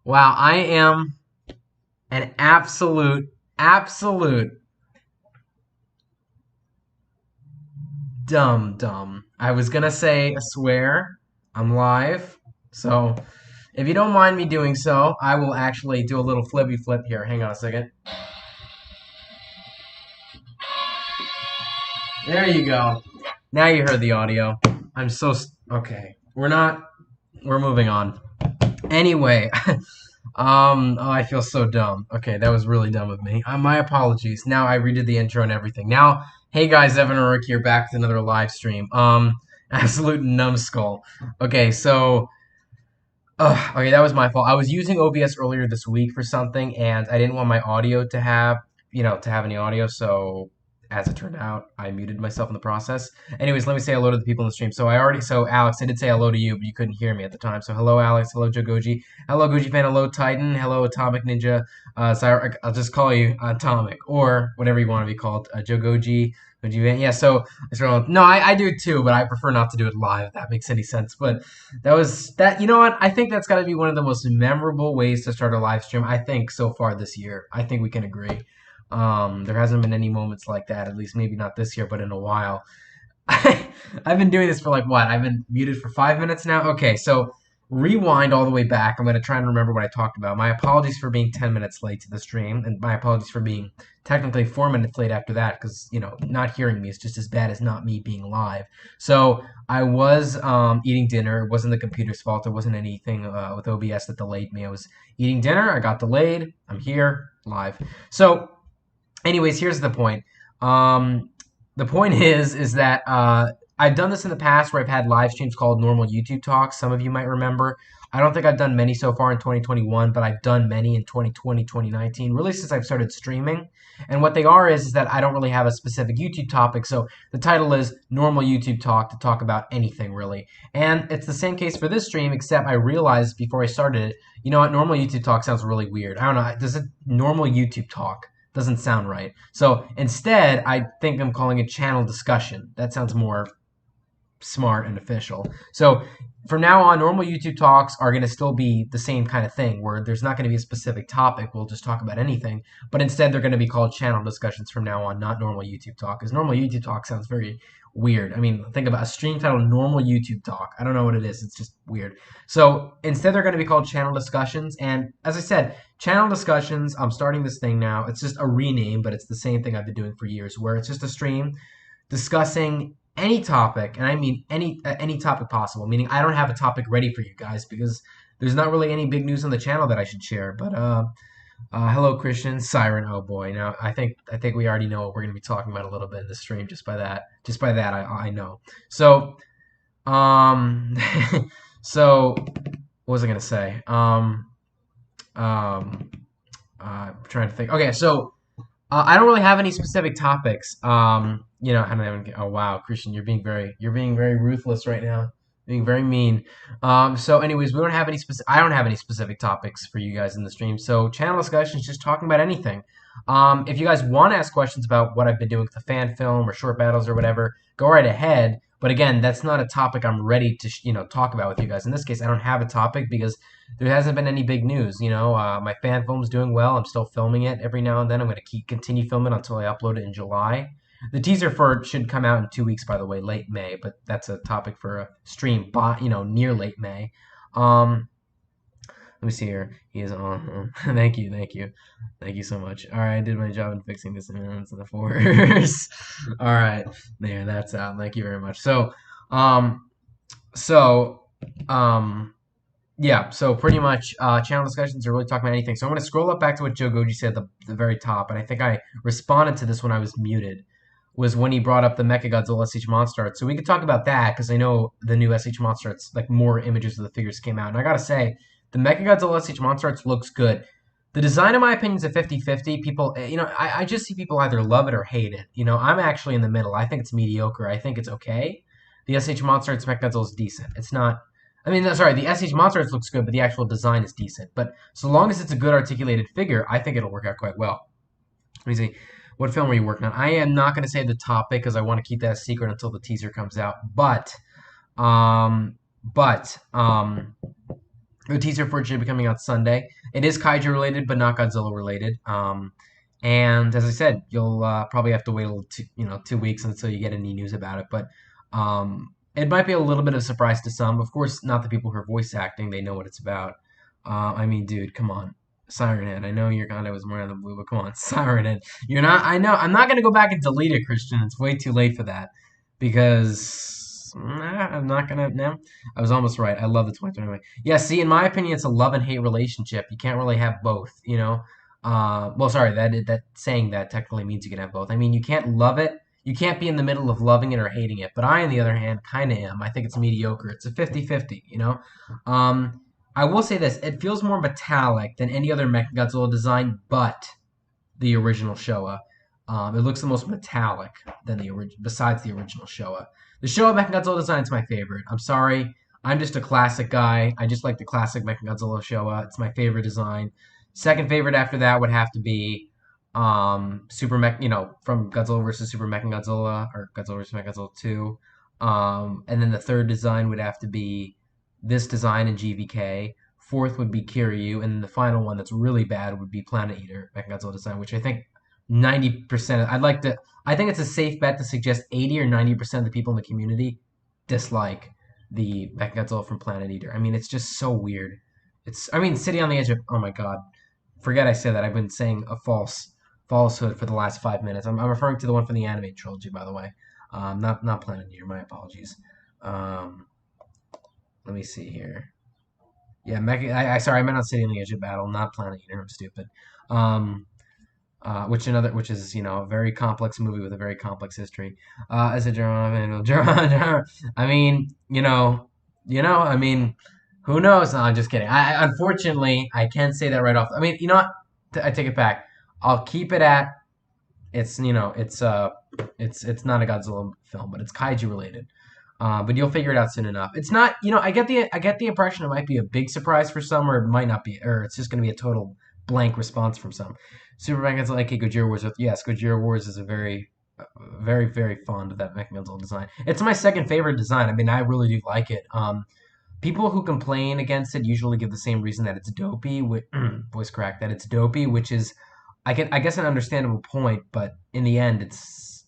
Wow, I am an absolute dumb. I was gonna say a swear. I'm live. So, if you don't mind me doing so, I will actually do a little flippy flip here. Hang on a second. There you go. Now you heard the audio. I'm so. Okay. We're moving on. Anyway, oh, I feel so dumb. Okay, that was really dumb of me. My apologies. Now I redid the intro and everything. Now, hey guys, Evan Urich here, back with another live stream. Absolute numbskull. Okay, so, okay, that was my fault. I was using OBS earlier this week for something, and I didn't want my audio to have, to have any audio, so as it turned out, I muted myself in the process. Anyways, let me say hello to the people in the stream. So Alex, I did say hello to you, but you couldn't hear me at the time. So hello, Alex. Hello, Joe Goji. Hello, Goji fan. Hello, Titan. Hello, Atomic Ninja. I'll just call you Atomic or whatever you want to be called. Joe Goji. Goji fan. Yeah. No, I do it too, but I prefer not to do it live. If that makes any sense. But that was that. You know what? I think that's got to be one of the most memorable ways to start a live stream. I think so far this year. I think we can agree. There hasn't been any moments like that, at least maybe not this year, but in a while. I've been doing this for like what? I've been muted for 5 minutes now? Okay, so rewind all the way back. I'm going to try and remember what I talked about. My apologies for being 10 minutes late to the stream, and my apologies for being technically 4 minutes late after that, because, not hearing me is just as bad as not me being live. So I was eating dinner. It wasn't the computer's fault. There wasn't anything with OBS that delayed me. I was eating dinner. I got delayed. I'm here, live. So anyways, here's the point. The point is that I've done this in the past where I've had live streams called normal YouTube talks. Some of you might remember. I don't think I've done many so far in 2021, but I've done many in 2020, 2019, really since I've started streaming. And what they are is that I don't really have a specific YouTube topic. So the title is Normal YouTube Talk, to talk about anything really. And it's the same case for this stream, except I realized before I started it, you know what, normal YouTube talk sounds really weird. I don't know, does it normal YouTube talk? Doesn't sound right. So instead, I think I'm calling it channel discussion. That sounds more smart and official. So from now on, normal YouTube talks are going to still be the same kind of thing, where there's not going to be a specific topic. We'll just talk about anything. But instead, they're going to be called channel discussions from now on, not normal YouTube talk. Because normal YouTube talk sounds very weird. I mean, think about a stream title, normal YouTube talk. I don't know what it is. It's just weird. So instead, they're going to be called channel discussions. And as I said, channel discussions, I'm starting this thing now. It's just a rename, but it's the same thing I've been doing for years, where it's just a stream discussing any topic, and I mean any topic possible, meaning I don't have a topic ready for you guys because there's not really any big news on the channel that I should share. But hello, Christian, Siren. Oh boy, now I think we already know what we're going to be talking about a little bit in the stream. Just by that, I know. So so what was I going to say? I'm trying to think. Okay, so I don't really have any specific topics. I don't even. Oh wow, Christian, you're being very ruthless right now, being very mean. So, anyways, we don't have any specific. I don't have any specific topics for you guys in the stream. So, channel discussions, just talking about anything. If you guys want to ask questions about what I've been doing with the fan film or short battles or whatever, go right ahead. But again, that's not a topic I'm ready to talk about with you guys. In this case, I don't have a topic because there hasn't been any big news. My fan film's doing well. I'm still filming it every now and then. I'm going to continue filming until I upload it in July. The teaser for it should come out in 2 weeks, by the way, late May. But that's a topic for a stream, near late May. Let me see here. He is on. Thank you so much. All right, I did my job in fixing this in the force. All right, there, that's out. Thank you very much. Yeah. So pretty much, channel discussions are really talking about anything. So I'm going to scroll up back to what Joe Goji said at the very top, and I think I responded to this when I was muted. Was when he brought up the Mechagodzilla SH Monster Art. So we could talk about that because I know the new SH Monster Arts, like more images of the figures came out, and I gotta say, the Mechagodzilla SH Monster Arts looks good. The design, in my opinion, is a 50-50. People, I just see people either love it or hate it. I'm actually in the middle. I think it's mediocre. I think it's okay. The SH Monster Arts Mechagodzilla is decent. It's not. I mean, sorry, the SH Monster Arts looks good, but the actual design is decent. But so long as it's a good articulated figure, I think it'll work out quite well. Let me see. What film are you working on? I am not going to say the topic because I want to keep that a secret until the teaser comes out. But The teaser for it should be coming out Sunday. It is kaiju related, but not Godzilla related. And as I said, you'll probably have to wait a little 2 weeks until you get any news about it. But it might be a little bit of a surprise to some. Of course, not the people who are voice acting; they know what it's about. I mean, dude, come on, Siren Head. I know you're kind of was more on the blue, but come on, Siren Head. You're not. I know. I'm not gonna go back and delete it, Christian. It's way too late for that because I'm not gonna. No, I was almost right. I love the 2020. Yeah, see, in my opinion, it's a love and hate relationship. You can't really have both, you know. Well, sorry, that saying that technically means you can have both. I mean, you can't love it. You can't be in the middle of loving it or hating it. But I, on the other hand, kind of am. I think it's mediocre. It's a 50-50, you know. I will say this: it feels more metallic than any other Mechagodzilla design, but the original Showa. It looks the most metallic than the original, besides the original Showa. The Showa Mechagodzilla design is my favorite. I'm sorry, I'm just a classic guy. I just like the classic Mechagodzilla Showa. It's my favorite design. Second favorite after that would have to be Super Mech, from Godzilla versus Super Mechagodzilla or Godzilla versus Mechagodzilla 2. And then the third design would have to be this design in GVK. Fourth would be Kiryu, and then the final one that's really bad would be Planet Eater Mechagodzilla design, which I think 90%. I think it's a safe bet to suggest 80 or 90% of the people in the community dislike the Mechagodzilla from Planet Eater. I mean, it's just so weird. I mean, City on the Edge of, oh my god, forget I said that. I've been saying a falsehood for the last 5 minutes. I'm referring to the one from the anime trilogy, by the way. Not Planet Eater. My apologies. Um, Let me see here. Yeah, sorry, I meant on City on the Edge of Battle, not Planet Eater. I'm stupid. Um, which is a very complex movie with a very complex history. As a German, I mean, I mean, who knows? No, I'm just kidding. Unfortunately I can't say that right off. I mean, you know what? I take it back. I'll keep it at it's not a Godzilla film, but it's kaiju related. But you'll figure it out soon enough. It's not, I get the impression it might be a big surprise for some, or it might not be, or it's just going to be a total blank response from some. Superman gets like Gojira Wars. Yes, Gojira Wars is a very, very fond of that Mechagodzilla design. It's my second favorite design. I mean, I really do like it. People who complain against it usually give the same reason that it's dopey. Voice crack, that it's dopey, which is, I guess, an understandable point, but in the end, it's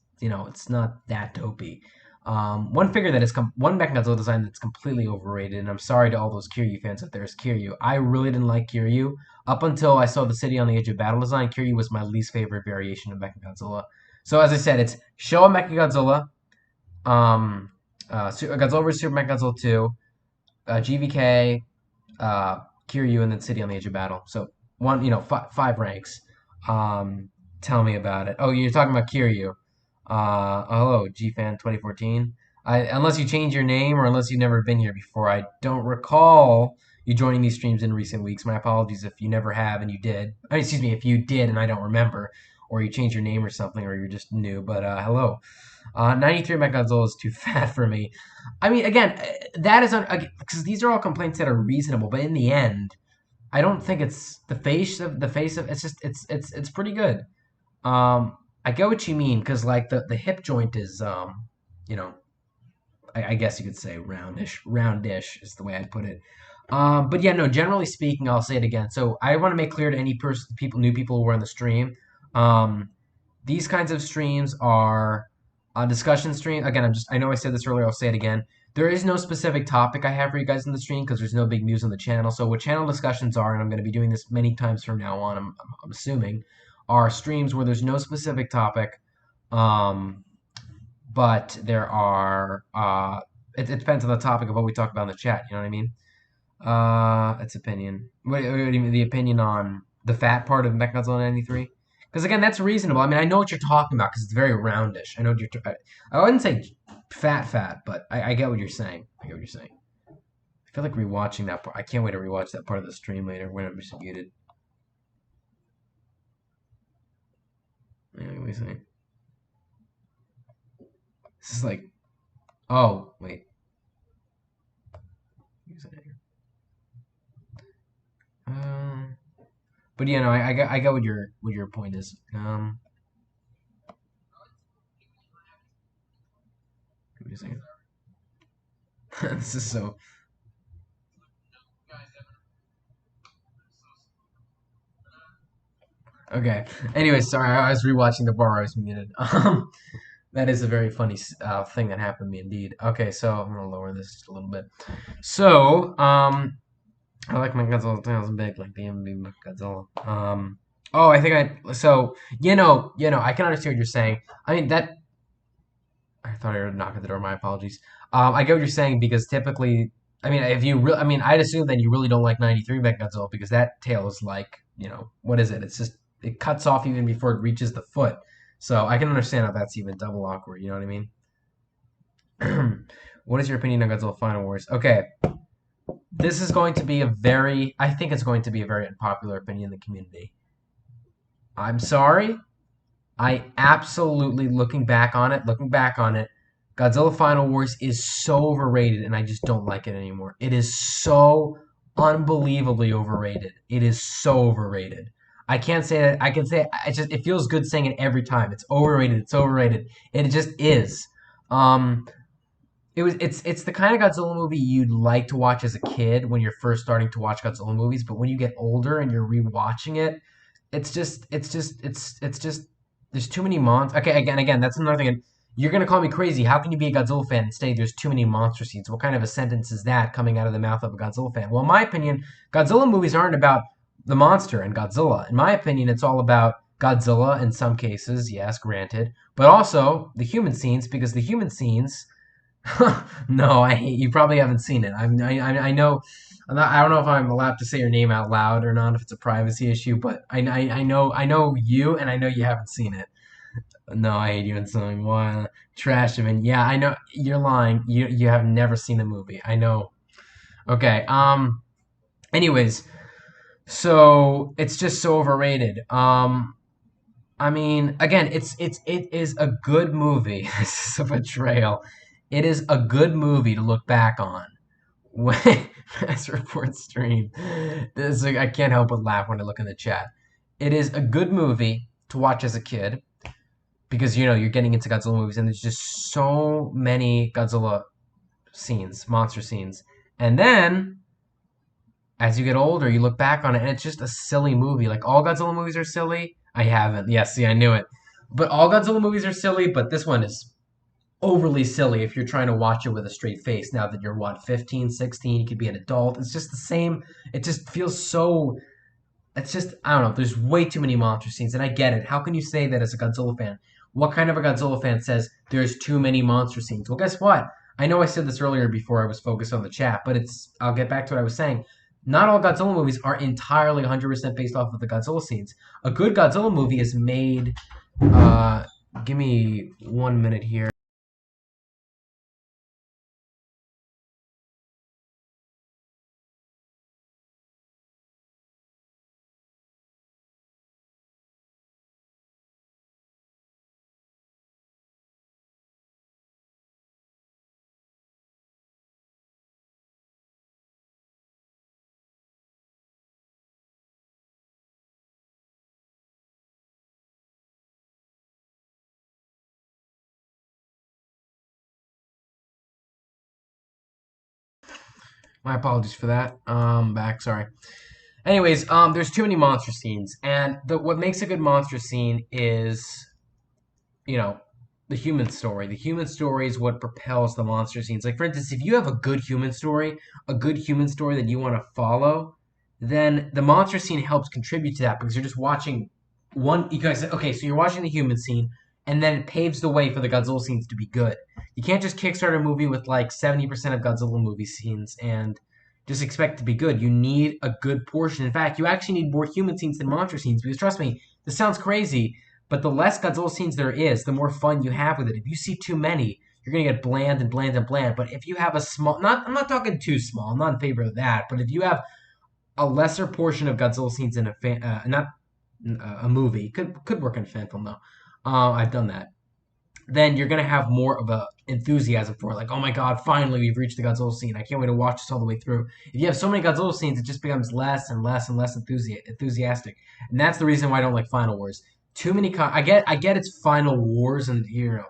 not that dopey. One figure that is one Mechagodzilla design that's completely overrated, and I'm sorry to all those Kiryu fans out there, is Kiryu. I really didn't like Kiryu up until I saw the City on the Edge of Battle design. Kiryu was my least favorite variation of Mechagodzilla. So as I said, it's Showa Mechagodzilla, Godzilla vs Super Mechagodzilla 2, GVK, Kiryu, and then City on the Edge of Battle. So five ranks. Tell me about it. Oh, you're talking about Kiryu. Hello, GFan 2014. Unless you change your name or unless you've never been here before, I don't recall you joining these streams in recent weeks. My apologies if you never have and you did. Excuse me, if you did and I don't remember, or you changed your name or something, or you're just new. But hello. 93 Mechagodzilla is too fat for me. I mean, again, that is because these are all complaints that are reasonable, but in the end, I don't think it's the face of it's just it's pretty good. I get what you mean because like the hip joint is you know I guess you could say roundish is the way I'd put it. But yeah, no. Generally speaking, I'll say it again. So I want to make clear to any new people who are on the stream, um, these kinds of streams are a discussion stream. Again, I know I said this earlier. I'll say it again. There is no specific topic I have for you guys in the stream because there's no big news on the channel. So what channel discussions are, and I'm going to be doing this many times from now on. I'm assuming, are streams where there's no specific topic. Um, but there are it depends on the topic of what we talk about in the chat. You know what I mean? It's opinion. What do you mean? The opinion on the fat part of Mechagodzilla 93? Because again, that's reasonable. I mean, I know what you're talking about because it's very roundish. I know what I wouldn't say fat, but I get what you're saying. I get what you're saying. I feel like rewatching that part. I can't wait to rewatch that part of the stream later when I'm muted. Yeah, what are you saying? This is like, oh wait. Um, but yeah, no, I get what your point is. Give me a second. This is so. Okay. Anyway, sorry, I was rewatching the bar I was muted. That is a very funny thing that happened to me indeed. Okay, so I'm gonna lower this just a little bit. So, I like my Godzilla tails big, like the MV Godzilla. Oh, I think so, I can understand what you're saying. I mean, I thought I heard a knock at the door. My apologies. I get what you're saying because typically, I mean, if you really, I mean, I'd assume that you really don't like 93 Godzilla because that tail is like, what is it? It's just, it cuts off even before it reaches the foot. So I can understand how that's even double awkward. You know what I mean? What is your opinion on Godzilla Final Wars? Okay, this is going to be I think it's going to be a very unpopular opinion in the community. I'm sorry. I absolutely, looking back on it, Godzilla Final Wars is so overrated, and I just don't like it anymore. It is so unbelievably overrated. It is so overrated. I can't say that. I can say it feels good saying it every time. It's overrated. It's overrated. It just is. Um, it's the kind of Godzilla movie you'd like to watch as a kid when you're first starting to watch Godzilla movies, but when you get older and you're rewatching it, it's just there's too many monsters. Okay, again, that's another thing. You're gonna call me crazy. How can you be a Godzilla fan and say there's too many monster scenes? What kind of a sentence is that coming out of the mouth of a Godzilla fan? Well, in my opinion, Godzilla movies aren't about the monster and Godzilla. In my opinion, it's all about Godzilla in some cases, yes, granted, but also the human scenes because the human scenes no, I hate you. Probably haven't seen it. I know. I don't know if I'm allowed to say your name out loud or not. If it's a privacy issue, but I know you, and I know you haven't seen it. No, I hate you and something. Why trash him? And yeah, I know you're lying. You have never seen the movie. I know. Okay. Anyways, so it's just so overrated. I mean, again, it is a good movie. This is a betrayal. It is a good movie to look back on. When Mass Report stream, I can't help but laugh when I look in the chat. It is a good movie to watch as a kid because you're getting into Godzilla movies and there's just so many Godzilla scenes, monster scenes, and then as you get older, you look back on it and it's just a silly movie. Like all Godzilla movies are silly. I haven't. Yes, see, I knew it. But all Godzilla movies are silly, but this one is overly silly if you're trying to watch it with a straight face. Now that you're, what, 15, 16, you could be an adult. It's just the same. It just feels so. It's just, I don't know. There's way too many monster scenes, and I get it. How can you say that as a Godzilla fan? What kind of a Godzilla fan says there's too many monster scenes? Well, guess what? I know I said this earlier before I was focused on the chat, but I'll get back to what I was saying. Not all Godzilla movies are entirely 100% based off of the Godzilla scenes. A good Godzilla movie is made. Uh, Give me 1 minute here. My apologies for that. Back. Sorry. Anyways, there's too many monster scenes, and what makes a good monster scene is, you know, the human story. The human story is what propels the monster scenes. Like for instance, if you have a good human story that you want to follow, then the monster scene helps contribute to that because you're just watching one. You guys, okay, so you're watching the human scene, and then it paves the way for the Godzilla scenes to be good. You can't just kickstart a movie with like 70% of Godzilla movie scenes and just expect it to be good. You need a good portion. In fact, you actually need more human scenes than monster scenes because trust me, this sounds crazy, but the less Godzilla scenes there is, the more fun you have with it. If you see too many, you're gonna get bland and bland and bland. But if you have a small, I'm not talking too small. I'm not in favor of that. But if you have a lesser portion of Godzilla scenes in not a movie, could work in a fan film though. I've done that. Then you're gonna have more of a enthusiasm for it. Like, oh my god, finally we've reached the Godzilla scene. I can't wait to watch this all the way through. If you have so many Godzilla scenes, it just becomes less and less and less enthusiastic. And that's the reason why I don't like Final Wars. Too many. I get it's Final Wars and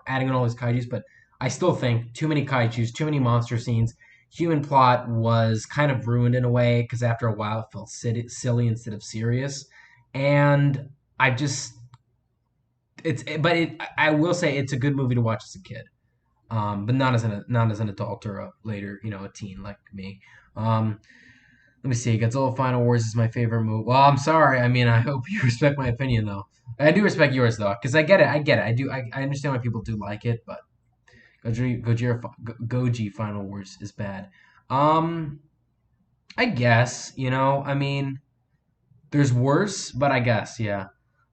adding in all these kaiju's, but I still think too many kaiju's, too many monster scenes. Human plot was kind of ruined in a way because after a while it felt silly instead of serious. And I just I will say it's a good movie to watch as a kid. But not as an adult or a later, a teen like me. Um, Let me see. Godzilla Final Wars is my favorite movie. Well, I'm sorry. I mean, I hope you respect my opinion, though. I do respect yours, though, because I get it. I get it. I do. I understand why people do like it, but Goji Final Wars is bad. Um, I guess. I mean, there's worse, but I guess, yeah.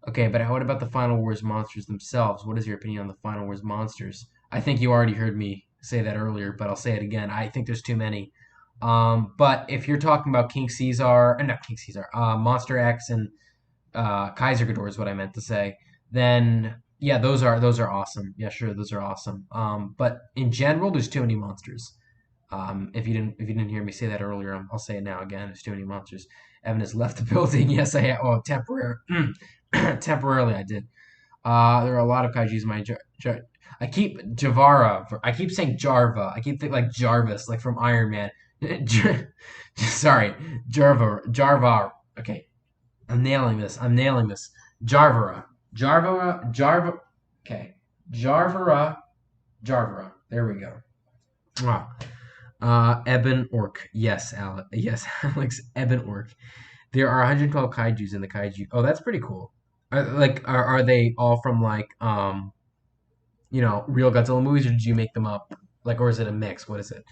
Okay, but what about the Final Wars monsters themselves? What is your opinion on the Final Wars monsters? I think you already heard me say that earlier, but I'll say it again. I think there's too many. But if you're talking about King Caesar, not King Caesar, Monster X and Kaiser Ghidorah is what I meant to say. Then yeah, those are awesome. Yeah, sure, those are awesome. But in general, there's too many monsters. If you didn't hear me say that earlier, I'll say it now again. There's too many monsters. Evan has left the building. Yes, I have. Oh, temporarily I did. There are a lot of kaiju's in my I keep Javara. I keep saying Jarva. I keep thinking like Jarvis, like from Iron Man. Sorry, Jarva. Okay, I'm nailing this. Jarvara. Jarva. Okay, Jarvara. There we go. Wow. Eben Orc. Yes, Alex. Yes, Alex. Eben Orc. There are 112 kaiju's in the kaiju. Oh, that's pretty cool. Are they all from like real Godzilla movies, or did you make them up? Like, or is it a mix? What is it?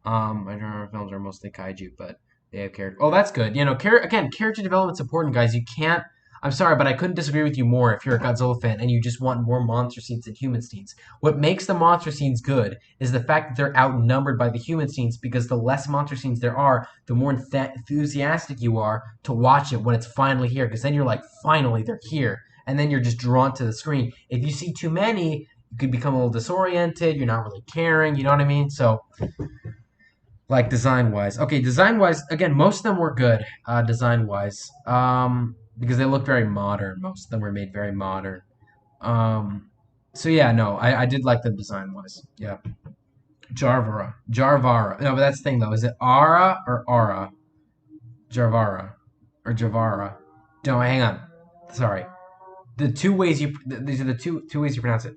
My genre films are mostly kaiju, but they have character. Oh, that's good. Again, character development's important, guys. You can't. I'm sorry, but I couldn't disagree with you more if you're a Godzilla fan and you just want more monster scenes than human scenes. What makes the monster scenes good is the fact that they're outnumbered by the human scenes because the less monster scenes there are, the more enthusiastic you are to watch it when it's finally here. Because then you're like, finally, they're here. And then you're just drawn to the screen. If you see too many, you could become a little disoriented. You're not really caring. You know what I mean? So, like design wise, okay, design wise, again, most of them were good, design wise, because they look very modern. Most of them were made very modern. Um, so yeah, no, I did like them design wise. Yeah, Jarvara. No, but that's the thing though. Is it Ara or Ara? Jarvara or Javara? No, hang on. Sorry. These are the two ways you pronounce it.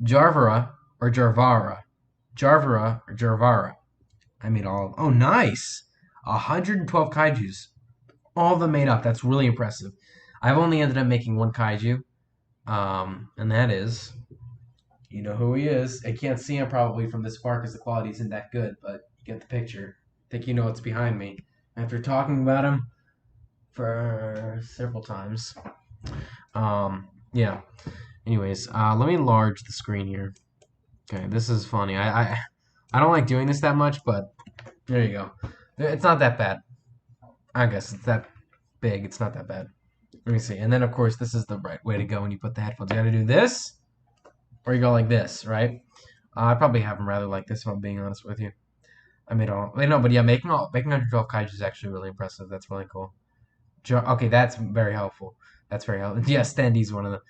Jarvara or Jarvara. Jarvara or Jarvara. I made all of them. Oh, nice. 112 kaijus. All of them made up. That's really impressive. I've only ended up making one kaiju. And that is, you know who he is. I can't see him probably from this far because the quality isn't that good, but you get the picture. I think you know what's behind me. After talking about him for several times. Yeah. Anyways, let me enlarge the screen here. Okay, this is funny. I don't like doing this that much, but there you go. It's not that bad. I guess it's that big. It's not that bad. Let me see. And then, of course, this is the right way to go when you put the headphones. You got to do this, or you go like this, right? I probably have them rather like this, if I'm being honest with you. I made all. Wait, no, but yeah, making 112 kaiju is actually really impressive. That's really cool. Okay, that's very helpful. That's very helpful. Yeah, Standy's one of them.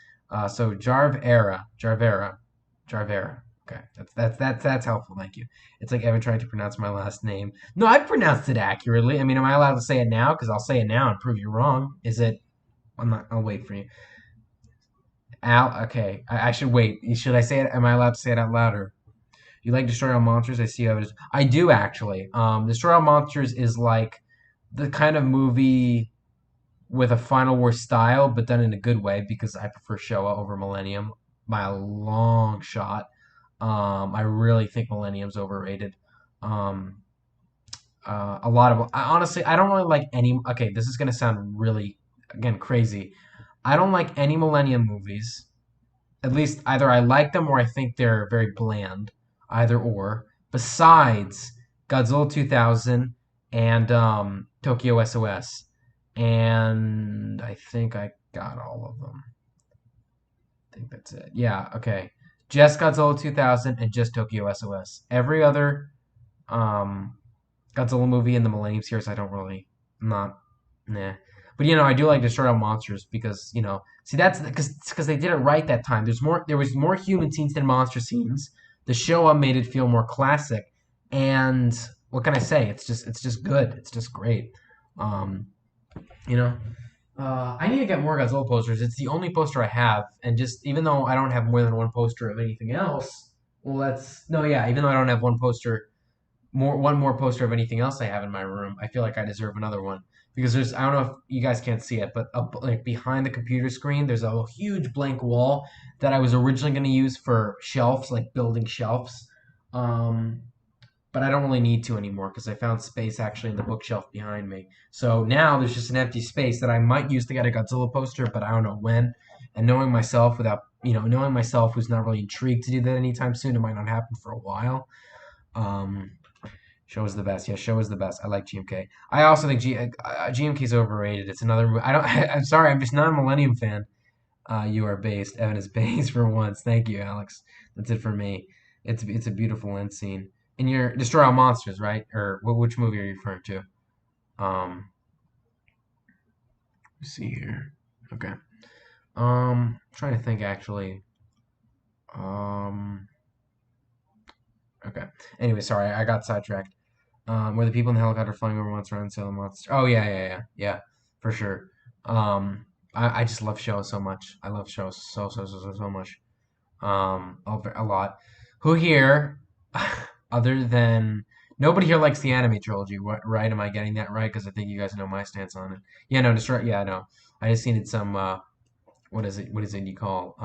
So Jarvera. Okay, that's helpful. Thank you. It's like Evan trying to pronounce my last name. No, I pronounced it accurately. I mean, am I allowed to say it now? Because I'll say it now and prove you wrong. Is it? I'm not. I'll wait for you. Al. Okay, I should wait. Should I say it? Am I allowed to say it out louder? You like Destroy All Monsters? I see how it is. I do actually. Destroy All Monsters is like the kind of movie with a Final War style, but done in a good way because I prefer Showa over Millennium by a long shot. I really think Millennium's overrated. Um, a lot of honestly, I don't really like any. Okay, this is gonna sound really again crazy. I don't like any Millennium movies. At least either I like them or I think they're very bland. Either or. Besides Godzilla 2000 and Tokyo SOS. And I think I got all of them. I think that's it. Yeah, okay. Just Godzilla 2000 and just Tokyo SOS. Every other um, Godzilla movie in the Millennium series, I don't really, I'm not, nah. But I do like Destroy All Monsters because see that's because they did it right that time. There was more human scenes than monster scenes. The Showa made it feel more classic, and what can I say? It's just good. It's just great. Um, you know. I need to get more Godzilla posters. It's the only poster I have, and just even though I don't have more than one poster of anything else, well, that's no, yeah. Even though I don't have one more poster of anything else I have in my room, I feel like I deserve another one because there's I don't know if you guys can't see it, but up, like behind the computer screen, there's a huge blank wall that I was originally going to use for shelves, like building shelves. Um, but I don't really need to anymore because I found space actually in the bookshelf behind me. So now there's just an empty space that I might use to get a Godzilla poster, but I don't know when. And knowing myself knowing myself who's not really intrigued to do that anytime soon, it might not happen for a while. Um, Show is the best. Yeah, Show is the best. I like GMK. I also think GMK is overrated. It's another movie. I don't. I'm sorry. I'm just not a Millennium fan. You are based. Evan is based for once. Thank you, Alex. That's it for me. It's a beautiful end scene. And you're Destroy All Monsters, right? Or which movie are you referring to? Let's see here. Okay. Trying to think actually. Um, okay. Anyway, sorry, I got sidetracked. Where the people in the helicopter flying over monster and the monster. Oh yeah, for sure. I just love shows so much. I love shows so much. A lot. Who here, other than nobody here likes the anime trilogy, right? Am I getting that right? Because I think you guys know my stance on it. Yeah, no, destroy. Yeah, I know. I just needed some. What is it? What is it you call?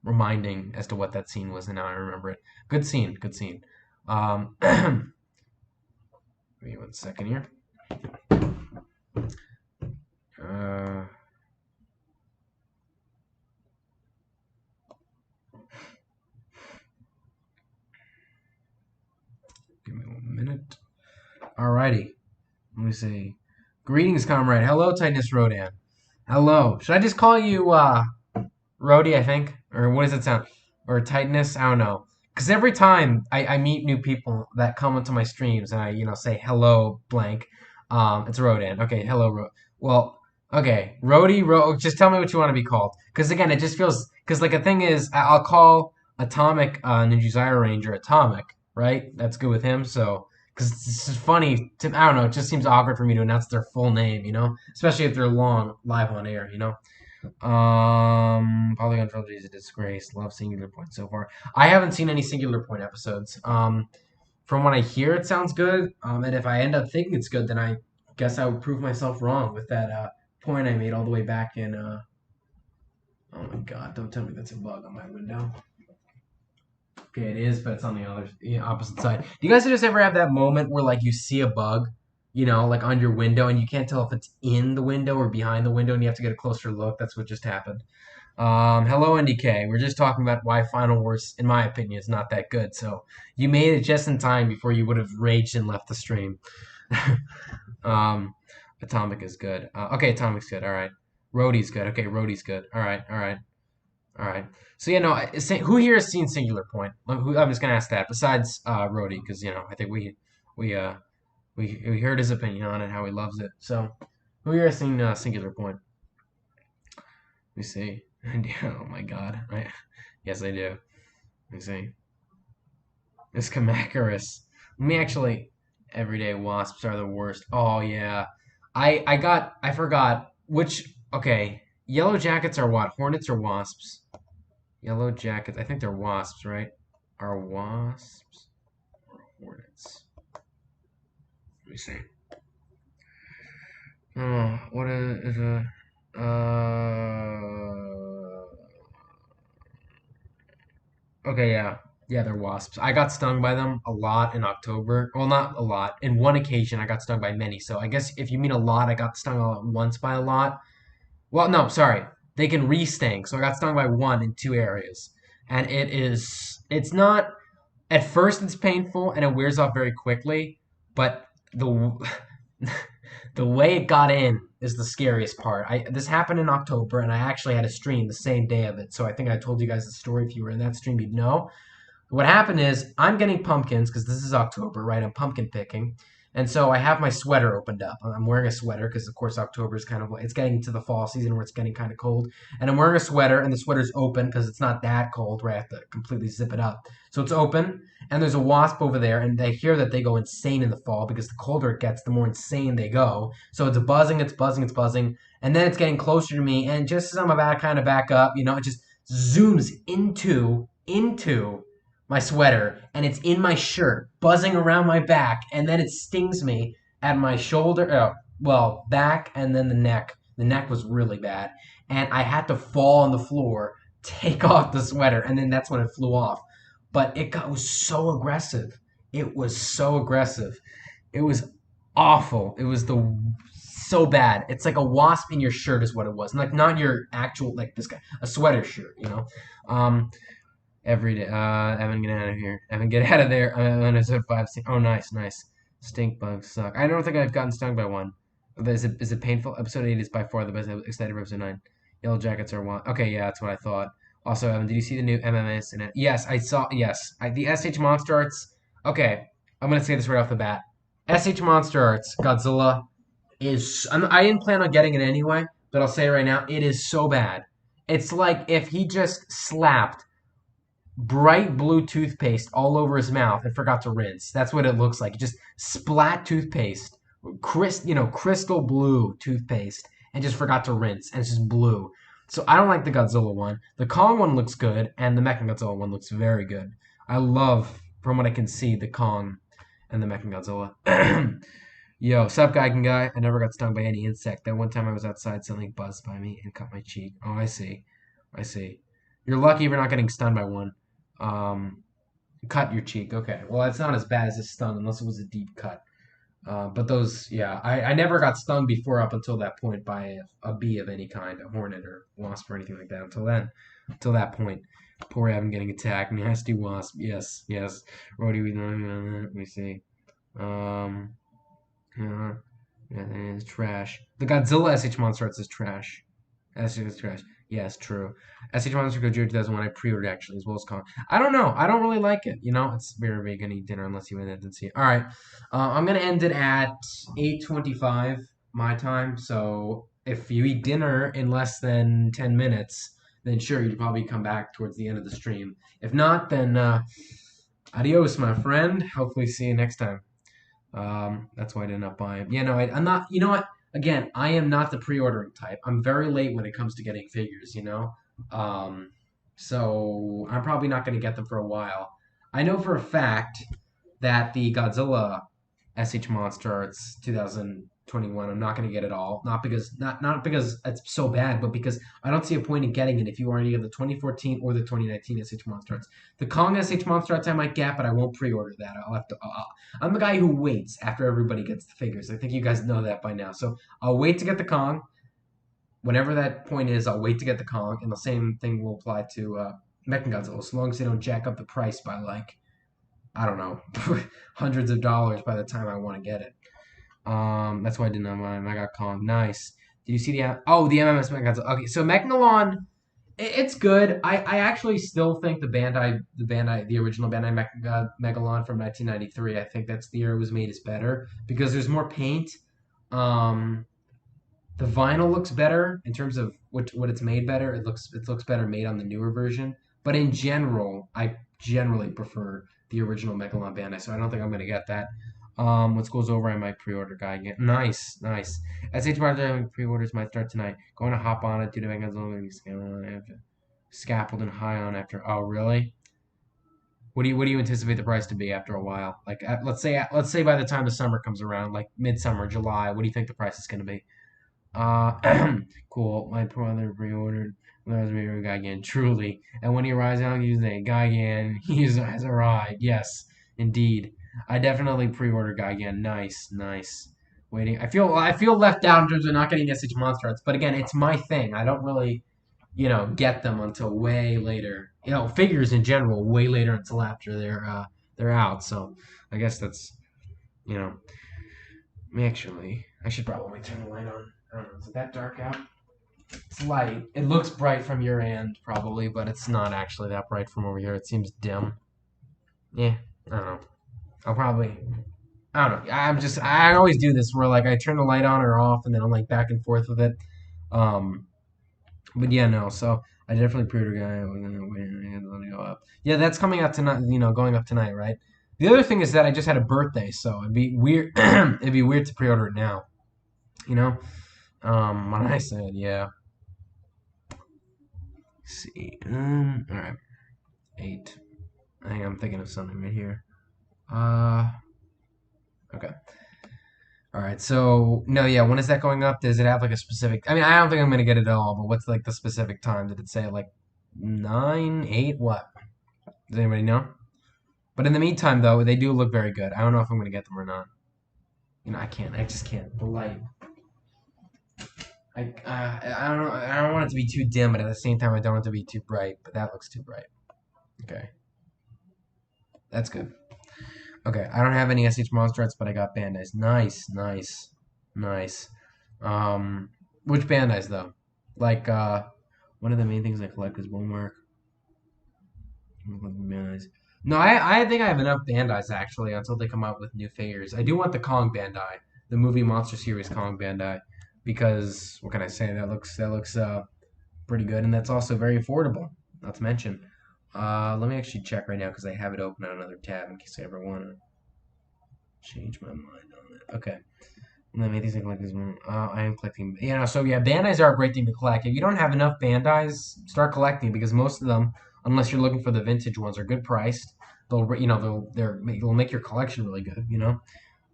Reminding as to what that scene was, and now I remember it. Good scene. Good scene. Give me 1 second here. Uh, Give me 1 minute. Alrighty. Let me see. Greetings, comrade. Hello, Titanus Rodan. Hello. Should I just call you Rody, I think? Or what does it sound? Or Titanus? I don't know. Because every time I meet new people that come into my streams and I, say hello, blank, it's Rodan. Okay, hello, Well, okay. Just tell me what you want to be called. Because again, it just feels. Because, like, the thing is, I'll call Atomic Ninja Zyro Ranger Atomic, right? That's good with him, so. Because it's just funny. I don't know. It just seems awkward for me to announce their full name, Especially if they're long live on air. Polygon Trilogy is a disgrace. Love Singular Point so far. I haven't seen any Singular Point episodes. From what I hear, it sounds good. And if I end up thinking it's good, then I guess I would prove myself wrong with that point I made all the way back in. Oh my God! Don't tell me that's a bug on my window. Okay, it is, but it's on the opposite side. Do you guys just ever have that moment where like you see a bug, like on your window, and you can't tell if it's in the window or behind the window, and you have to get a closer look? That's what just happened. Hello, NDK. We're just talking about why Final Wars, in my opinion, is not that good. So you made it just in time before you would have raged and left the stream. um, Atomic is good. Okay, Atomic's good. All right. Rhodey's good. Okay, Rhodey's good. All right. All right. All right. So yeah, no. Who here has seen Singular Point? I'm just gonna ask that. Besides Rhodey, because I think we uh we heard his opinion on it, how he loves it. So who here has seen Singular Point? Let me see. Oh my God. Yes, I do. Let me see. It's Kamakarus. Let me actually. Everyday wasps are the worst. Oh yeah. I forgot which. Okay. Yellow jackets are what? Hornets or wasps? Yellow jackets. I think they're wasps, right? Are wasps or hornets? Let me see. Oh, what is a okay, yeah. Yeah, they're wasps. I got stung by them a lot in October. Well, not a lot. In one occasion, I got stung by many. So I guess if you mean a lot, I got stung all at once by a lot. Well, no, sorry. They can re-sting. So I got stung by one in two areas. And it's not, at first it's painful and it wears off very quickly, but the the way it got in is the scariest part. This happened in October, and I actually had a stream the same day of it. So I think I told you guys the story. If you were in that stream, you'd know. What happened is I'm getting pumpkins because this is October, right? I'm pumpkin picking, And so I have my sweater opened up. I'm wearing a sweater because, of course, October is kind of like, it's getting to the fall season where it's getting kind of cold. And I'm wearing a sweater, and the sweater's open because it's not that cold where I have to completely zip it up. So it's open, and there's a wasp over there, and I hear that they go insane in the fall because the colder it gets, the more insane they go. So it's buzzing, it's buzzing, it's buzzing, and then it's getting closer to me, and just as I'm about to kind of back up, it just zooms into my sweater, and it's in my shirt, buzzing around my back, and then it stings me at my shoulder, back, and then the neck. The neck was really bad, and I had to fall on the floor, take off the sweater, and then that's when it flew off. But it was so aggressive. It was so aggressive. It was awful. It was so bad. It's like a wasp in your shirt is what it was. Like not your actual like this guy, a sweater shirt. Every day. Evan, get out of here. Evan, get out of there. Episode 5. Oh, nice. Stink bugs suck. I don't think I've gotten stung by one. Is it painful? Episode 8 is by far the best. Excited for episode 9. Yellow jackets are one. Okay, yeah, that's what I thought. Also, Evan, did you see the new MMS in it? Yes, I saw. Yes, the SH Monster Arts. Okay, I'm gonna say this right off the bat. SH Monster Arts Godzilla I didn't plan on getting it anyway, but I'll say it right now. It is so bad. It's like if he just slapped bright blue toothpaste all over his mouth and forgot to rinse. That's what it looks like. Just splat toothpaste, crystal blue toothpaste, and just forgot to rinse, and it's just blue. So I don't like the Godzilla one. The Kong one looks good, and the Mechagodzilla one looks very good. I love, from what I can see, the Kong and the Mechagodzilla. Yo, sup, Geigen guy? I never got stung by any insect. That one time I was outside, something buzzed by me and cut my cheek. Oh, I see. You're lucky if you're not getting stung by one. Cut your cheek. Okay. Well, it's not as bad as a stun unless it was a deep cut. But those, yeah, I never got stung before up until that point by a bee of any kind, a hornet or wasp or anything like that. Until that point. Poor Evan getting attacked. Nasty wasp. Yes. Rody, let me see. Yeah, it's trash. The Godzilla SH Monster Arts is trash. SH is trash. Yes, true. SH Monster Gojira 2001 I pre-ordered actually as well as Kong. I don't know. I don't really like it. It's very big gonna eat dinner unless you went and didn't see it. All right, I'm gonna end it at 8:25 my time. So if you eat dinner in less than 10 minutes, then sure you'd probably come back towards the end of the stream. If not, then adios, my friend. Hopefully see you next time. That's why I did not buy them. Yeah, no, I'm not. You know what? Again, I am not the pre-ordering type. I'm very late when it comes to getting figures, So I'm probably not going to get them for a while. I know for a fact that the Godzilla SH Monster Arts 2021, I'm not going to get it all. Not because it's so bad, but because I don't see a point in getting it if you already have the 2014 or the 2019 SH Monster Arts. The Kong SH Monster Arts I might get, but I won't pre-order that. I'm the guy who waits after everybody gets the figures. I think you guys know that by now. So I'll wait to get the Kong. Whenever that point is, I'll wait to get the Kong, and the same thing will apply to Mechagodzilla, as long as they don't jack up the price by I don't know, hundreds of dollars by the time I want to get it. That's why I did not buy them. I got Kong. Nice. Did you see the MMS Mechagodzilla? Okay, so Megalon, it's good. I actually still think the original Bandai Megalon from 1993. I think that's the year it was made is better because there's more paint. The vinyl looks better in terms of what it's made better. It looks better made on the newer version. But in general, I generally prefer the original Megalon Bandai, so I don't think I'm gonna get that. What goes over, I might pre-order guy again. Nice. SH Martin pre-orders might start tonight. Going to hop on it due to Megalon scaffold and high on after. Oh, really? What do you anticipate the price to be after a while? Like, let's say by the time the summer comes around, like midsummer, July. What do you think the price is gonna be? Cool. My brother pre-ordered Gigan, truly. And when he arrives out, he's a Gigan. He has arrived. Yes, indeed. I definitely pre-order Gigan. Nice. Waiting. I feel left out in terms of not getting SH Monster Arts, but again, it's my thing. I don't really, get them until way later. Figures in general, way later until after they're out. So I guess that's, actually, I should probably turn the light on. I don't know, is it that dark out? It's light. It looks bright from your end, probably, but it's not actually that bright from over here. It seems dim. Yeah, I don't know. I'll probably I don't know. I always do this where like I turn the light on or off, and then I'm like back and forth with it. Um, but yeah, no. So I definitely pre-order guy. We're gonna wait and let it go up. Yeah, that's coming out tonight. Going up tonight, right? The other thing is that I just had a birthday, so it'd be weird. It'd be weird to pre-order it now. You know. When I said yeah. Let's see. All right. 8. I think I'm thinking of something right here. Uh. Okay. All right. So no, yeah. When is that going up? Does it have like a specific? I mean, I don't think I'm gonna get it at all. But what's like the specific time? Did it say like 9, 8? What? Does anybody know? But in the meantime, though, they do look very good. I don't know if I'm gonna get them or not. I can't. I just can't. The light. I don't know. I don't want it to be too dim, but at the same time, I don't want it to be too bright. But that looks too bright. Okay, that's good. Okay, I don't have any SH Monster Arts, but I got Bandai's. Nice, nice, nice. Um, which Bandai's though? Like, one of the main things I collect is Bonework. Bandai's. No, I think I have enough Bandai's actually until they come out with new figures. I do want the Kong Bandai, the movie Monster Series Kong Bandai, because what can I say? That looks pretty good, and that's also very affordable. Not to mention. Let me actually check right now because I have it open on another tab in case I ever want to change my mind on it. Okay. Let me think like this one. I am collecting. So yeah, Bandai's are a great thing to collect. If you don't have enough Bandai's, start collecting because most of them, unless you're looking for the vintage ones, are good priced. They'll make your collection really good.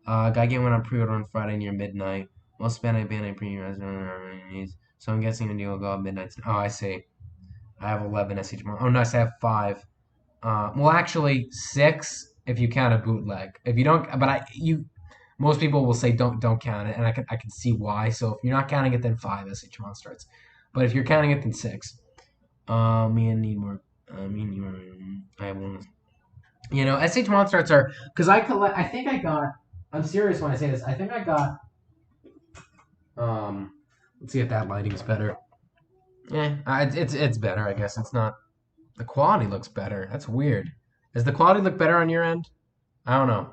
Guy game went on pre-order on Friday near midnight. Most Bandai premium has so I'm guessing the deal will go up midnight. Oh, I see. I have 11 SH. Oh, nice. I have 5. Well, actually, 6 if you count a bootleg. If you don't, but most people will say don't count it, and I can see why. So if you're not counting it, then 5 SH Monsters. But if you're counting it, then 6. Me and need more. Me and need more. I have one. SH Monsters are because I collect. I think I got. I'm serious when I say this. I think I got. Let's see if that lighting's better. Yeah, it's better. I guess it's not. The quality looks better. That's weird. Does the quality look better on your end? I don't know.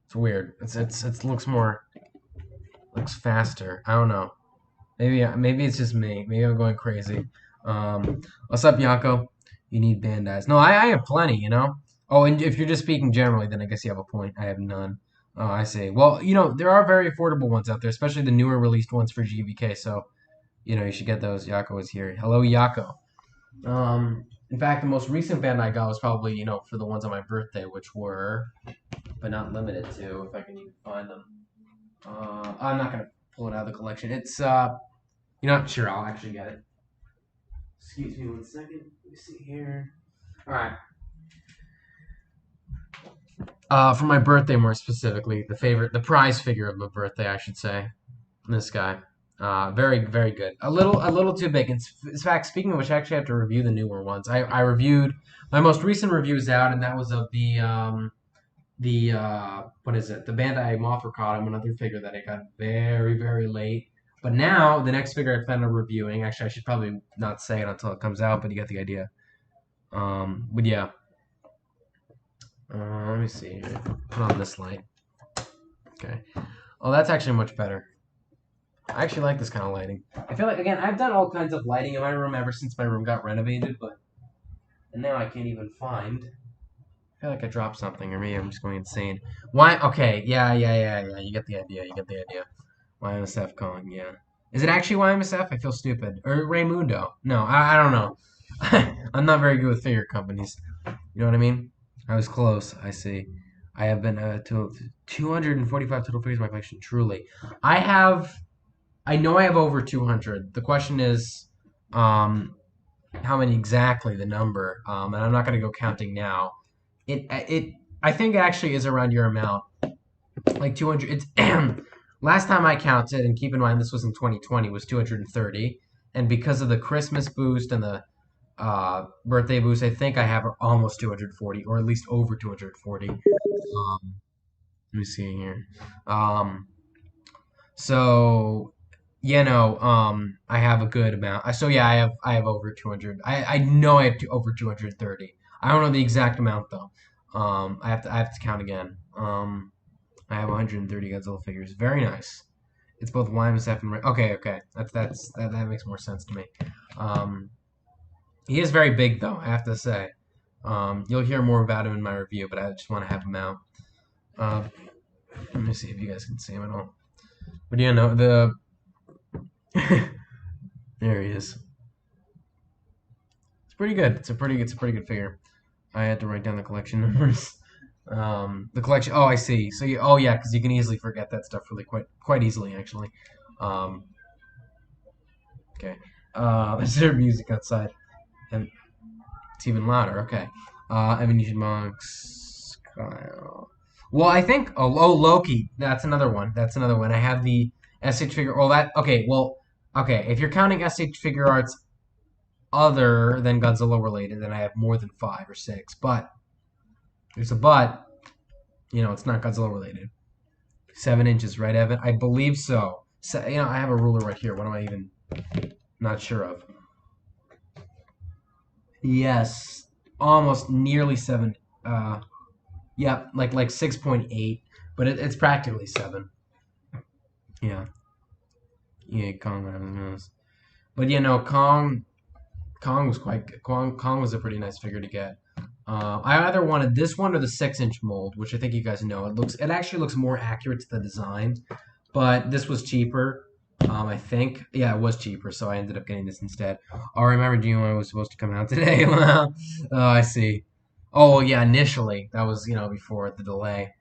It's weird. It looks faster. I don't know. Maybe it's just me. Maybe I'm going crazy. What's up, Yako? You need Bandai's. No, I have plenty. Oh, and if you're just speaking generally, then I guess you have a point. I have none. Oh, I see. Well, there are very affordable ones out there, especially the newer released ones for GVK. So, you should get those. Yako is here. Hello, Yako. In fact, the most recent band I got was probably, for the ones on my birthday, which were, but not limited to, if I can even find them. I'm not gonna pull it out of the collection. It's, sure, I'll actually get it. Excuse me 1 second. Let me see here. All right. For my birthday, more specifically, the prize figure of my birthday, I should say. This guy. Very, very good. A little too big. In fact, speaking of which, I actually have to review the newer ones. I reviewed my most recent review is out, and that was of what is it? The Bandai Mothra Cottom, another figure that I got very, very late. But now the next figure I plan on reviewing. Actually, I should probably not say it until it comes out, but you get the idea. But yeah. Let me see. Put on this light. Okay. Oh, that's actually much better. I actually like this kind of lighting. I feel like, again, I've done all kinds of lighting in my room ever since my room got renovated, and now I can't even find. I feel like I dropped something, or maybe I'm just going insane. Why? Okay, yeah. You get the idea. YMSF Kong, yeah. Is it actually YMSF? I feel stupid. Or Raymundo? No, I don't know. I'm not very good with figure companies. You know what I mean? I was close. I see. I have been to 245 total figures in my collection. Truly, I know I have over 200. The question is, how many exactly the number? And I'm not going to go counting now. I think it actually is around your amount, like 200. It's last time I counted, and keep in mind this was in 2020, was 230. And because of the Christmas boost and the birthday boost, I think I have almost 240, or at least over 240. Let me see here. So I have a good amount. So yeah, I have over 200. I know I have over 230. I don't know the exact amount though. I have to count again. I have 130 Godzilla figures. Very nice. It's both YMSF and okay. That makes more sense to me. Um, he is very big though, I have to say. You'll hear more about him in my review, but I just want to have him out. Let me see if you guys can see him at all. But yeah, no, the there he is. It's pretty good. It's a pretty good figure. I had to write down the collection numbers. The collection. Oh, I see. So you. Oh, yeah, because you can easily forget that stuff really quite easily, actually. Um, okay. Is there music outside? And it's even louder. Okay. Evolution Monks. Kyle. Well, I think. Oh, Loki. That's another one. That's another one. I have the SH figure. Oh, that. Okay. Well. Okay. If you're counting SH figure arts other than Godzilla related, then I have more than 5 or 6. But there's a but. You know, it's not Godzilla related. 7 inches, right, Evan? I believe so. You know, I have a ruler right here. What am I even not sure of? Yes, almost nearly 7. Yeah, like 6.8, but it's practically 7. Yeah, yeah, Kong. But you know, Kong was quite good. Kong was a pretty nice figure to get. I either wanted this one or the 6-inch mold, which I think you guys know. It actually looks more accurate to the design, but this was cheaper. I think, yeah, it was cheaper, so I ended up getting this instead. Oh, I remember G1 was supposed to come out today. Oh, I see. Oh, yeah, initially that was before the delay.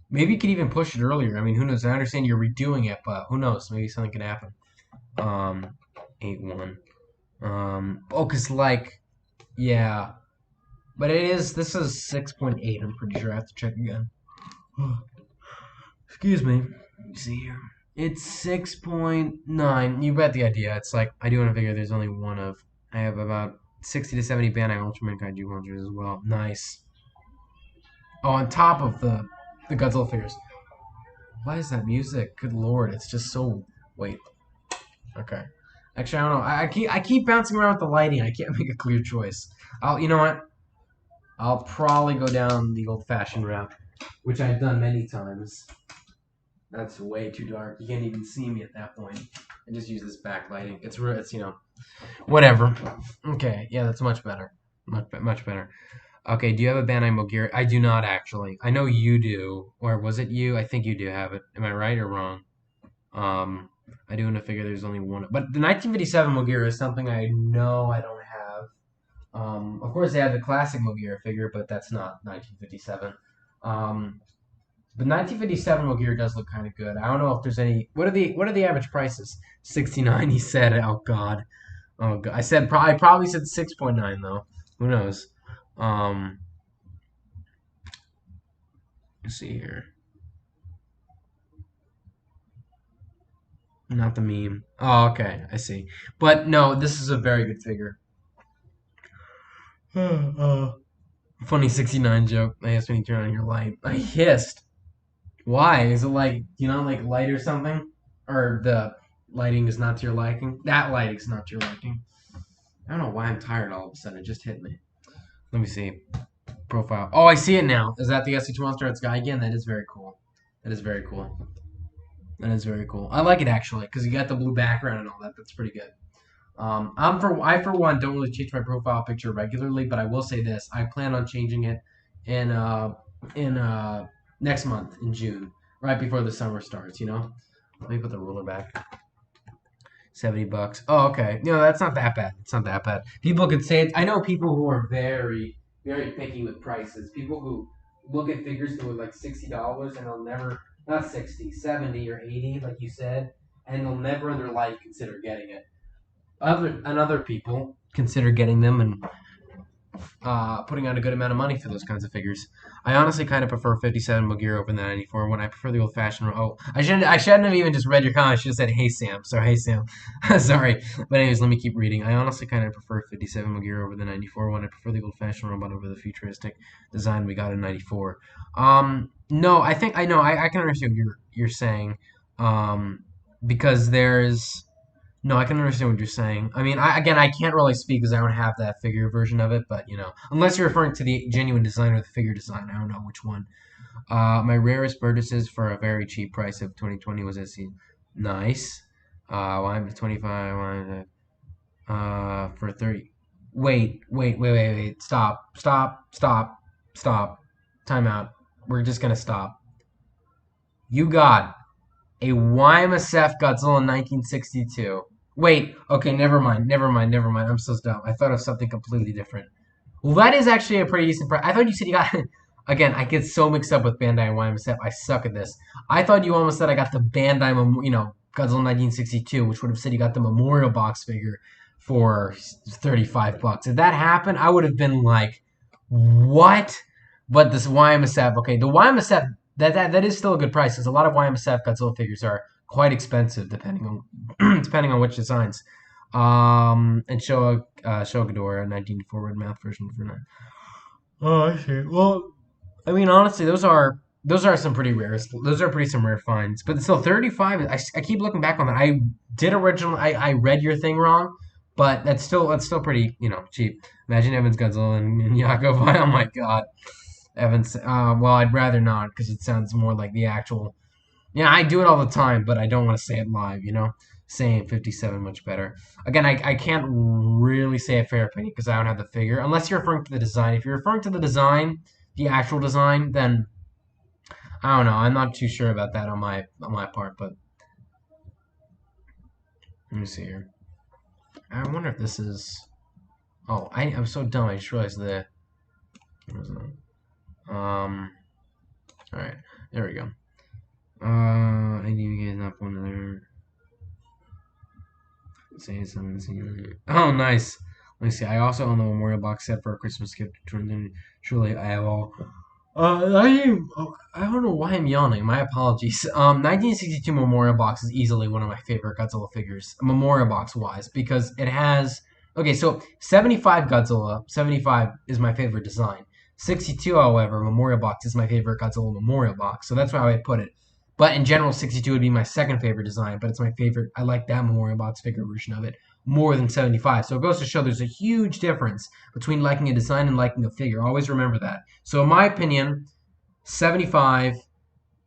Maybe you could even push it earlier. I mean, who knows? I understand you're redoing it, but who knows? Maybe something could happen. 8-1. Oh, cause like, yeah. But this is 6.8. I'm pretty sure I have to check again. Excuse me. Let me see here. It's 6.9. You bet the idea. It's like, I do want to figure there's only one of. I have about 60 to 70 Bandai Ultraman Kaiju monsters as well. Nice. Oh, on top of the Godzilla figures. Why is that music? Good lord, it's just so. Wait. Okay. Actually, I don't know. I keep bouncing around with the lighting. I can't make a clear choice. You know what? I'll probably go down the old-fashioned route, which I've done many times. That's way too dark. You can't even see me at that point. I just use this backlighting. It's whatever. Okay, yeah, that's much better. Much better. Okay, do you have a Bandai Mogira? I do not actually. I know you do, or was it you? I think you do have it. Am I right or wrong? I do want to figure there's only one, but the 1957 Mogira is something I know I don't have. Of course, they have the classic Mogira figure, but that's not 1957. The 1957 Mogira does look kind of good. I don't know if there's any. What are the average prices? 69. He said. Oh God. Oh God. I probably said 6.9 though. Who knows? Let's see here. Not the meme. Oh, okay. I see. But no, this is a very good figure. Funny 69 joke. I hissed when you turn on your light. I hissed. Why? Is it like, like light or something? Or the lighting is not to your liking? That lighting's not to your liking. I don't know why I'm tired all of a sudden. It just hit me. Let me see. Profile. Oh, I see it now. Is that the SH Monster Arts guy again? That is very cool. That is very cool. That is very cool. I like it actually, because you got the blue background and all that. That's pretty good. I for one don't really change my profile picture regularly, but I will say this: I plan on changing it in next month in June, right before the summer starts. Let me put the ruler back. $70. Oh, okay. That's not that bad. It's not that bad. People could say it. I know people who are very, very picky with prices. People who look at figures that are like $60 and they'll never, not 60, 70 or 80, like you said, and they'll never in their life consider getting it. Other people consider getting them and putting out a good amount of money for those kinds of figures. I honestly kind of prefer 57 Mogira over the 94 when I prefer the old-fashioned. Oh, I shouldn't have even just read your comment. I should have said, "Hey Sam." Sorry, hey Sam. Sorry, but anyways, let me keep reading. I honestly kind of prefer 57 Mogira over the 94 when I prefer the old-fashioned robot over the futuristic design we got in 94. No, I think I know. I can understand what you're saying. Because there's. No, I can understand what you're saying. I mean, I can't really speak because I don't have that figure version of it, but unless you're referring to the genuine design or the figure design, I don't know which one. My rarest purchases for a very cheap price of 2020 was SC. Nice. Wine for 25. Wine for 30. Wait. Stop. Time out. We're just gonna stop. You got a YMSF Godzilla in 1962. Wait, okay, never mind. I'm so dumb. I thought of something completely different. Well, that is actually a pretty decent price. I thought you said you got. Again, I get so mixed up with Bandai and YMSF. I suck at this. I thought you almost said I got the Bandai, Godzilla 1962, which would have said you got the memorial box figure for $35. If that happened, I would have been like, what? But this YMSF, okay, the YMSF that is still a good price because a lot of YMSF Godzilla figures are quite expensive depending on depending on which designs. And Shogadora 1904 red mouth version for that. Oh, I see. Well, I mean, honestly, those are some pretty rare. Those are pretty some rare finds. But still, 35. I keep looking back on that. I read your thing wrong, but that's still pretty cheap. Imagine Evans Godzilla and Yakov. Oh my God, Evans. Well, I'd rather not because it sounds more like the actual. Yeah, I do it all the time, but I don't want to say it live. Saying 57 much better. Again, I can't really say a fair opinion because I don't have the figure. Unless you're referring to the design. If you're referring to the design, the actual design, then I don't know. I'm not too sure about that on my part, but let me see here. I wonder if this is. Oh, I'm so dumb. I just realized the. All right, there we go. I need you guys not one another. Say something. Oh, nice. Let me see. I also own the memorial box set for a Christmas gift. Truly, I have all. I don't know why I'm yawning. My apologies. 1962 Memorial Box is easily one of my favorite Godzilla figures, Memorial Box wise, because it has. Okay, so 75 Godzilla, 75 is my favorite design. 62, however, Memorial Box is my favorite Godzilla Memorial Box, so that's how I put it. But in general, 62 would be my second favorite design, but it's my favorite. I like that Memorial Box figure version of it more than 75. So it goes to show there's a huge difference between liking a design and liking a figure. Always remember that. So in my opinion, 75 is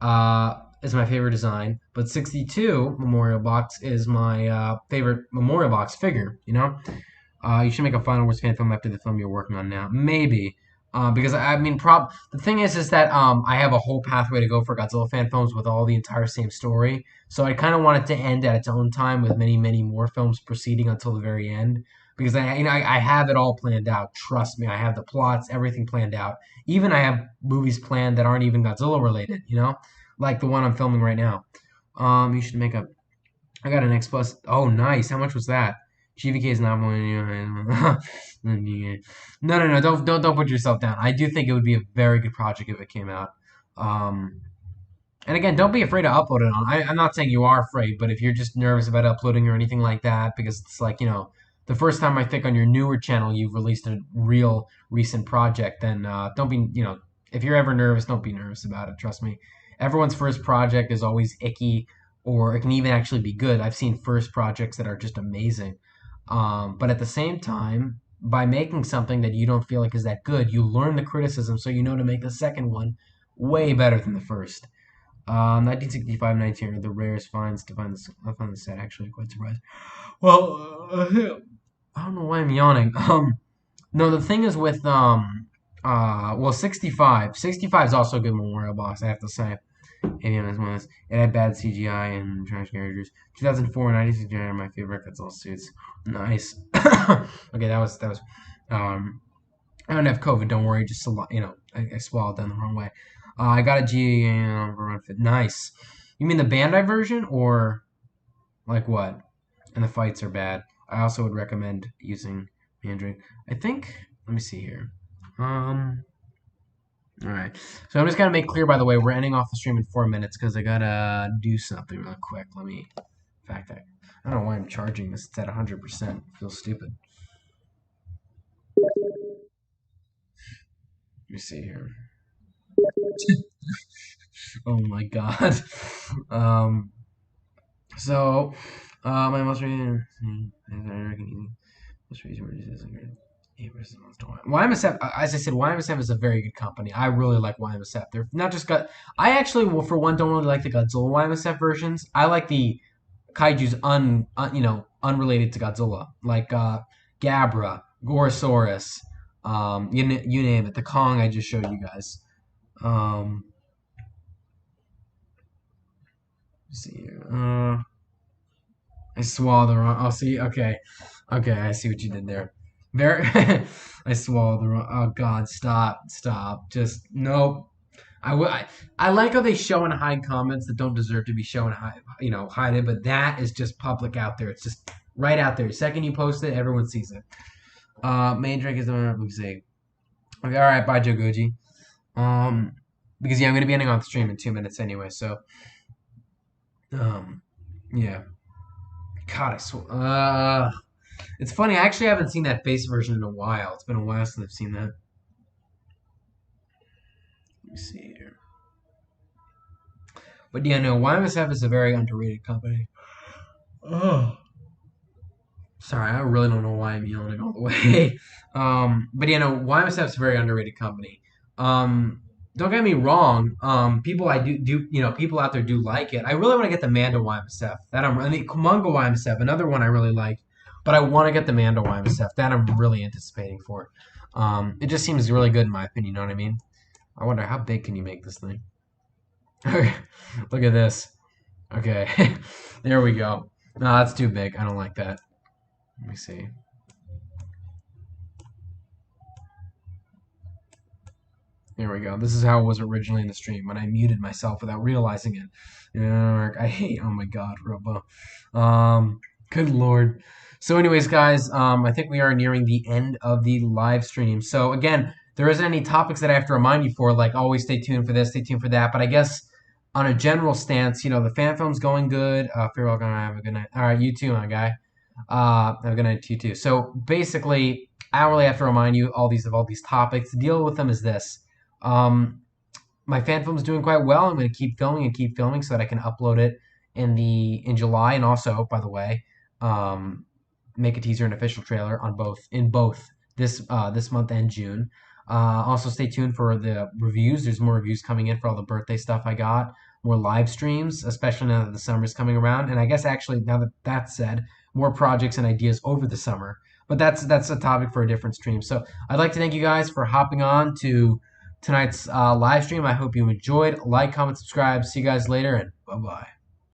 my favorite design, but 62 Memorial Box is my favorite Memorial Box figure. You should make a Final Wars fan film after the film you're working on now. Maybe. Because I mean, the thing is that I have a whole pathway to go for Godzilla fan films with all the entire same story. So I kind of want it to end at its own time with many, many more films proceeding until the very end. Because I have it all planned out. Trust me, I have the plots, everything planned out. Even I have movies planned that aren't even Godzilla related. Like the one I'm filming right now. You should make a. I got an X Plus. Oh, nice. How much was that? GVK is not more. No. Don't put yourself down. I do think it would be a very good project if it came out. Um, and again, don't be afraid to upload it on. I'm not saying you are afraid, but if you're just nervous about uploading or anything like that, because it's like the first time I think on your newer channel you've released a real recent project, then don't be if you're ever nervous, don't be nervous about it. Trust me. Everyone's first project is always icky, or it can even actually be good. I've seen first projects that are just amazing. But at the same time, by making something that you don't feel like is that good, you learn the criticism so you know to make the second one way better than the first. 1965 19 are the rarest finds to find this. I found this set actually quite surprised. Well, I don't know why I'm yawning. No, the thing is with 65. 65 is also a good memorial box, I have to say. Alien is one of those. It had bad CGI and trash characters. 2004 and 96 are my favorite Godzilla suits. Nice. Okay, that was. I don't have COVID. Don't worry. Just I swallowed down the wrong way. I got a G for Run Fit. Nice. You mean the Bandai version or like what? And the fights are bad. I also would recommend using Mandarin. I think. Let me see here. All right. So I'm just gonna make clear, by the way, we're ending off the stream in 4 minutes because I gotta do something real quick. Let me. In fact, I don't know why I'm charging this. It's at 100%. It feels stupid. Let me see here. Oh my God. Um. So, my most recent. YMSF, as I said, YMSF is a very good company. I really like YMSF. They're not just got. I actually, well, for one, don't really like the Godzilla YMSF versions. I like the kaiju's unrelated to Godzilla, like Gabra, Gorosaurus, you name it. The Kong I just showed you guys. Let's see here. I swallowed the wrong. Oh, see, okay, okay, I see what you did there. Very, I swallowed the wrong. Oh God, stop. Just nope. I like how they show and hide comments that don't deserve to be shown, hide it. But that is just public out there. It's just right out there. The second you post it, everyone sees it. Main drink is the one we say. Okay, all right, bye, Joe Goji. Because yeah, I'm gonna be ending off the stream in 2 minutes anyway. So, yeah. God, it's funny. I actually haven't seen that face version in a while. It's been a while since I've seen that. Let me see here. But yeah, no, YMSF is a very underrated company. Oh. Sorry, I really don't know why I'm yelling all the way. But yeah, no, YMSF is a very underrated company. Don't get me wrong. People I do people out there do like it. I really want to get the Manda YMSF. Kumonga YMSF, another one I really like. But I want to get the Manda YMSF. That I'm really anticipating for. It just seems really good in my opinion. You know what I mean? I wonder how big can you make this thing? Look at this. Okay, there we go. No, that's too big. I don't like that. Let me see. There we go. This is how it was originally in the stream when I muted myself without realizing it. I hate. Oh my God, Robo. Good Lord. So, anyways, guys, I think we are nearing the end of the live stream. So again, there isn't any topics that I have to remind you for, like always stay tuned for this, stay tuned for that. But I guess on a general stance, the fan film's going good. Farewell, gonna have a good night. All right, you too, my guy. Have a good night to you too. So basically, I don't really have to remind you all these topics. The deal with them is this. My fan film's doing quite well. I'm going to keep filming so that I can upload it in July, and also, by the way, make a teaser and official trailer on both this month and June. Also, stay tuned for the reviews. There's more reviews coming in for all the birthday stuff I got. More live streams, especially now that the summer's coming around. And I guess actually, now that that's said, more projects and ideas over the summer. But that's a topic for a different stream. So I'd like to thank you guys for hopping on to tonight's live stream. I hope you enjoyed. Like, comment, subscribe. See you guys later, and bye-bye.